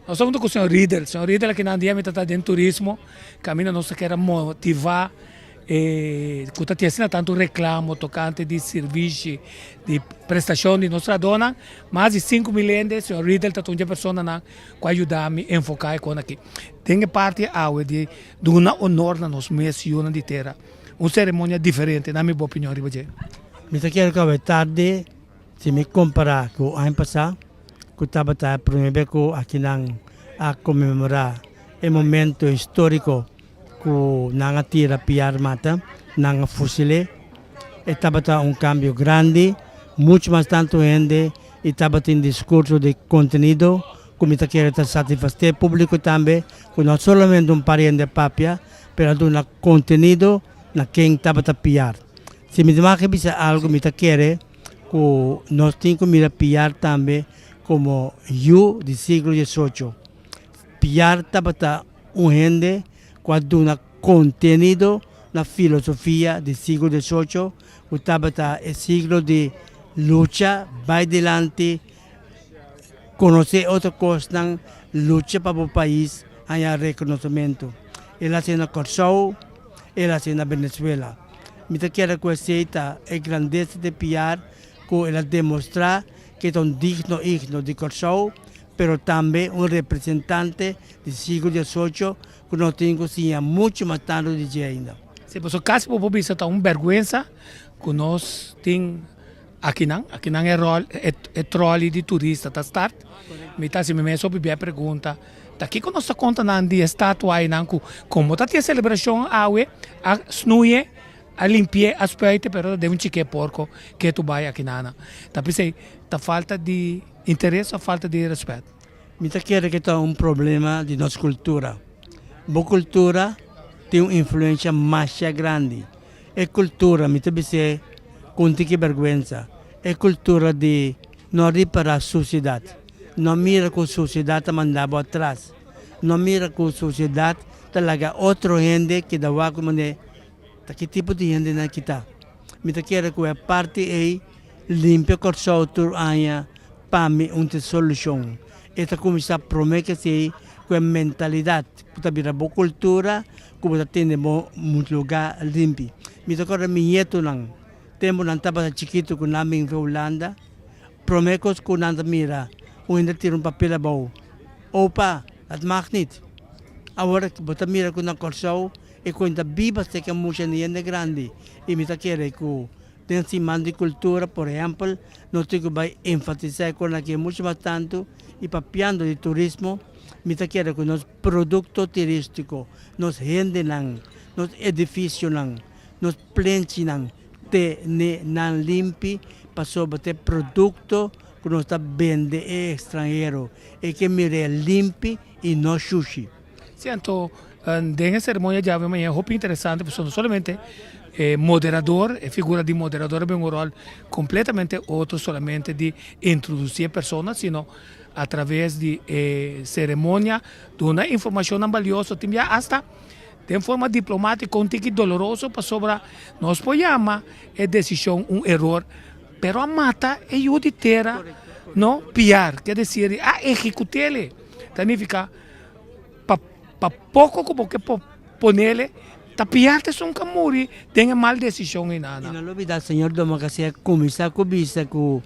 Nós somos com o senhor Riedel que na dia está dentro do turismo, caminha nossa quer motivar, que está tendo tanto reclamo tocante de serviço, de prestação de nossa dona, mais de 5 milhões de senhor Riedel está tendo pessoas na que ajudar-me a enfocar com aqui. Tem parte de uma honor na nossa mesa de terra, uma cerimônia diferente, na minha opinião, Ribaje. Me quero que é tarde, se me comparar com o ano passado, que estava a primeira aqui a comemorar o momento histórico que não tira piar mata, não fusile, estava cambio grande, muito mais tanto gente, estava em discurso de conteúdo, como me quero satisfazer o público também, que não somente pariente de papia, mas um conteúdo na quem estava a piar. Se me demais que algo me quero, que nós temos que piar também como eu do século XVIII. Piar estava gente quando um conteúdo na filosofia do século XVIII, que estava o século de luta, vai adiante, conhecer outra coisa, luta para o país, há reconhecimento. Ela se na Corsou, ela se na Venezuela. Me quero conhecer a grandeza de Piar, que ela demonstra que é digno de Corsou, mas também representante do século XVIII, que nós temos muito mais tanto de ainda. Se você caso para o povo está uma vergonha que nós temos aqui não é trole de turista tá start, me está se me sobre a pergunta, daqui que nós conta na de estátua aí não como tá a celebração a snuie a limpar aspecto, pero de chique porco que tu vai aqui nana. Tá pensei, tá falta de interesse ou falta de respeito. Me quero que é problema de nossa cultura. Boa cultura tem uma influência mais grande. É cultura, me pensei, com que vergonha. É cultura de não reparar a sociedade. Não mira que a sociedade mandava atrás. Não mira que a sociedade talaga outra gente que dá como que tipo de gente na kita. Me quero que a parte aí limpa o soltur anya para mim uma solução. Esta começa a prometer que a mentalidade, que a boa cultura, que a ter um lugar limpo. Me quero me nieto não. Temos não estava chiquito com nome em Holanda. Promecos que não mira, ainda tira papel bom. Opa, at magnit. Agora que você mira com a Corsou, e quando viva se que é muito grande e me quero que tem cima de cultura, por exemplo, nós temos que enfatizar com aqui muito mais tanto e papiando de turismo, me quero que nos produto turístico, nos gente não, nos edifícios não, nos plentes não, não limpi para sobre ter produto que nós está vendendo estrangeiro e que mire limpi e não sushi. Siento, en cerimônia de ave amanhã, roupa interessante, porque não somente moderador, figura de moderador tem um rol completamente outro, somente de introduzir pessoas, sino através de cerimônia, de uma informação valiosa, também hasta de forma diplomática, um tique doloroso para sobre nós podemos decisão erro, pero a mata é o de terra, não piar, quer dizer, a executar-lhe, significa para pouco como que ponele tapiarte son camuri tenha mal decisão em nada. E não olvidar, senhor Doma, que se começar com vista que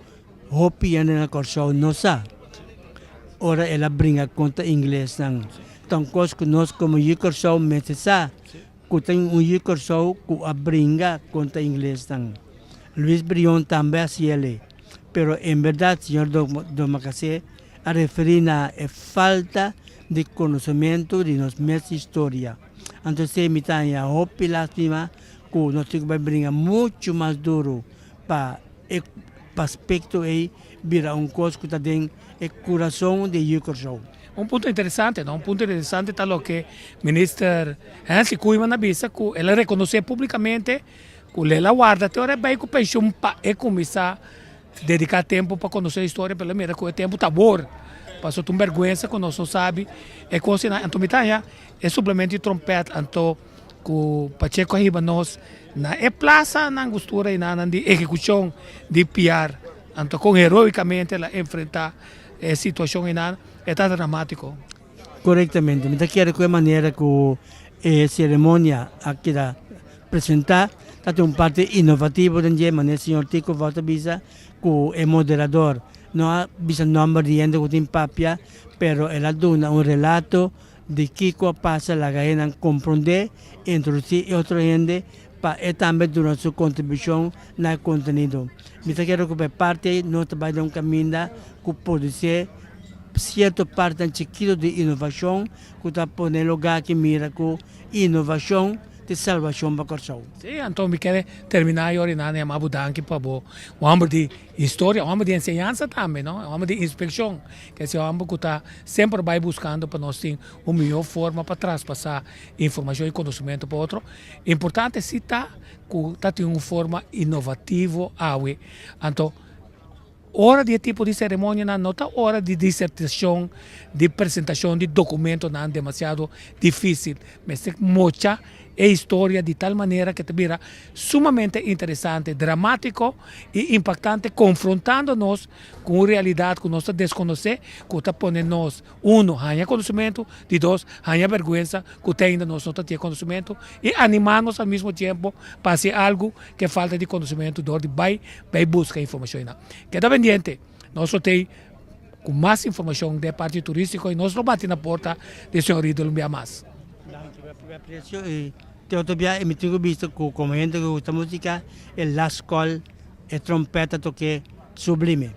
hopi na Corsou não sabe. Ora ela brinca conta inglês não. Então coisa que nós como Corsou mete sa, que tem Corsou que a brinca conta inglês não. Luís Brion também assim ele. Pero em verdade, senhor Doma, que se a referir a falta de conhecimento de nossa história. Então, se me tem a hopi lástima, que nós temos que brincar muito mais duro para o aspecto aí, virar coisa que tem o coração de Corsou. Ponto interessante, não? Ponto interessante está o que o ministro Hans Koeman avisa que ela reconhece publicamente que ela guarda até hora vai que o pensião para começar a dedicar tempo para conhecer a história, pelo menos que o tempo está bom. Passou uma vergonha que nós não sabemos. É coisa, então, é suplemento de trompete, então, que o Pacheco arriba nós, na praça, na angostura e na execução de piar, então, com heroicamente ela enfrentar a situação e nada, está dramático. Correttamente, mi chiede quella maniera che la cerimonia aqui da presentare, è un parte innovativo del ma nel signor Tico volta bisa che è moderatore, non ha bisogno di gente che impapia, però è la duna un relato di chi passa la gaena comprende, introdurre altre gente e anche dare la sua contribuzione nel contenuto. Mi chiede che per parte non abbiamo un cammino che può essere certo parte un chiquito di innovazione che sta ponendo lugar che mira con innovazione di salvazione per corso. Sì, Antonio, mi chiede terminare ora in anni a Mabu Danki per un uomo di storia, un uomo di insegnanza anche, no? Un uomo di ispezione, che è un uomo che sta sempre vai buscando per noi una migliore forma per traspassare informazione e conoscimento per altro. Importante si sta in una forma innovativa, Antonio, ora di tipo di cerimonia non è ora di dissertazione, di presentazione di documento non è demasiado difficile, ma se mucha e storia di tal maniera che è sumamente interessante, drammatico e impactante, confrontándonos con una realidad que nos desconoce, que pone nos, uno, haya conocimiento, y dos, haya vergüenza, que tenga nosotros tiene conocimiento, y animarnos al mismo tiempo para hacer algo que falta de conocimiento, donde vai buscar información. Queda pendiente, nosotros tenemos con más información de parte turística y nos lo bate en la puerta del señor Idolo más. Te dobbiamo emettere visto che come gente che questa musica e la scuola e trompetta che sublime.